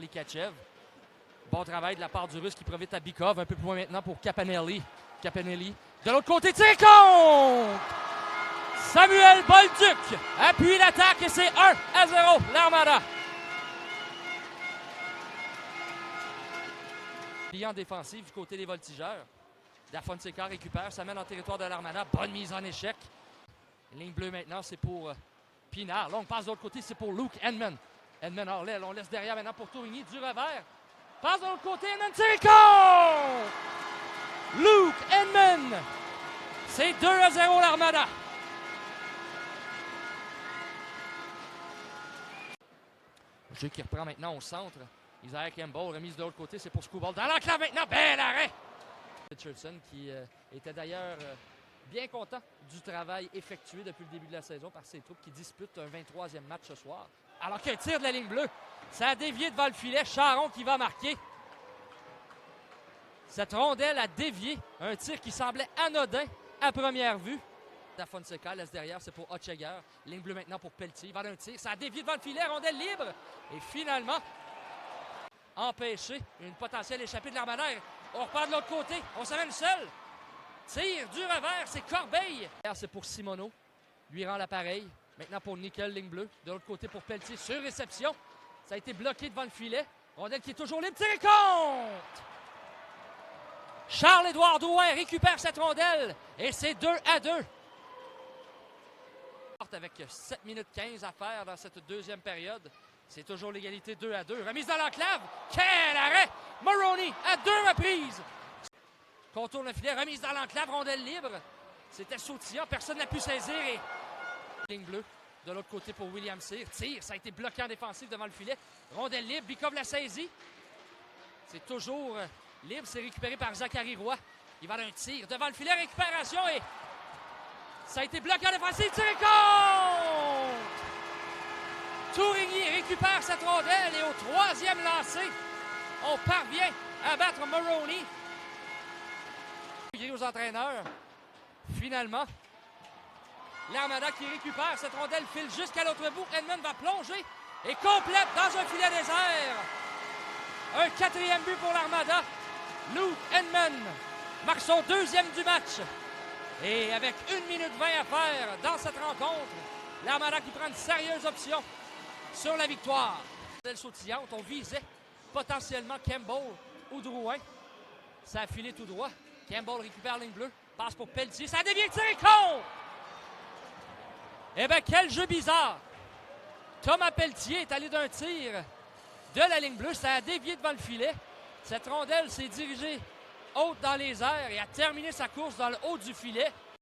Likachev. Bon travail de la part du Russe qui profite à Bykov. Un peu plus loin maintenant pour Capanelli. Capanelli. De l'autre côté, tir contre! Samuel Bolduc appuie l'attaque et c'est 1-0 l'Armada. Client défensif du côté des voltigeurs. Da Fonseca récupère, ça mène en territoire de l'Armada. Bonne mise en échec. Ligne bleue maintenant, c'est pour Pinard. Longue passe de l'autre côté, c'est pour Luke Edman. Edman hors l'aile, on laisse derrière maintenant pour Tourigny. Du revers. Passe de l'autre côté, Edman tire contre! Luke Edman. C'est 2-0 l'Armada. Le jeu qui reprend maintenant au centre. Isaiah Campbell, remise de l'autre côté, c'est pour Skubal. Dans l'enclave maintenant, bel arrêt! Richardson qui était d'ailleurs bien content du travail effectué depuis le début de la saison par ses troupes qui disputent un 23e match ce soir. Alors qu'un tir de la ligne bleue, ça a dévié devant le filet. Charon qui va marquer. Cette rondelle a dévié. Un tir qui semblait anodin à première vue. Da Fonseca laisse derrière, c'est pour Otcheger. Ligne bleue maintenant pour Pelletier. Il va d'un tir, ça a dévié devant le filet, rondelle libre. Et finalement, empêché une potentielle échappée de l'Armada. On repart de l'autre côté, on s'amène seul. Tire du revers, c'est Corbeil. C'est pour Simoneau, lui rend l'appareil. Maintenant pour Nickel, ligne bleue. De l'autre côté pour Pelletier, sur réception. Ça a été bloqué devant le filet. Rondelle qui est toujours libre, tire contre! Charles-Édouard Drouin récupère cette rondelle et c'est 2-2. Avec 7 minutes 15 à faire dans cette deuxième période. C'est toujours l'égalité 2-2. Remise dans l'enclave. Quel arrêt! Maroney à 2 reprises. Contourne le filet, remise dans l'enclave, rondelle libre. C'était sautillant, personne n'a pu saisir. Et... ligne bleue de l'autre côté pour William Cyr. Tire, ça a été bloqué en défensif devant le filet. Rondelle libre, Bykov la saisie. C'est toujours libre, c'est récupéré par Zachary Roy. Il va d'un tir devant le filet, récupération et... ça a été bloqué en défensif, tir contre! Tourigny récupère cette rondelle et au troisième lancé, on parvient à battre Maroney. Aux entraîneurs, finalement, l'Armada qui récupère cette rondelle file jusqu'à l'autre bout. Edman va plonger et complète dans un filet désert. Un 4e but pour l'Armada. Luke Edman marque son 2e du match. Et avec 1 minute 20 à faire dans cette rencontre, l'Armada qui prend une sérieuse option sur la victoire. Rondelle sautillante, on visait potentiellement Campbell ou Drouin. Ça a filé tout droit. Campbell récupère ligne bleue, passe pour Pelletier, ça a dévié, tiré contre! Eh bien, quel jeu bizarre! Thomas Pelletier est allé d'un tir de la ligne bleue, ça a dévié devant le filet. Cette rondelle s'est dirigée haute dans les airs et a terminé sa course dans le haut du filet.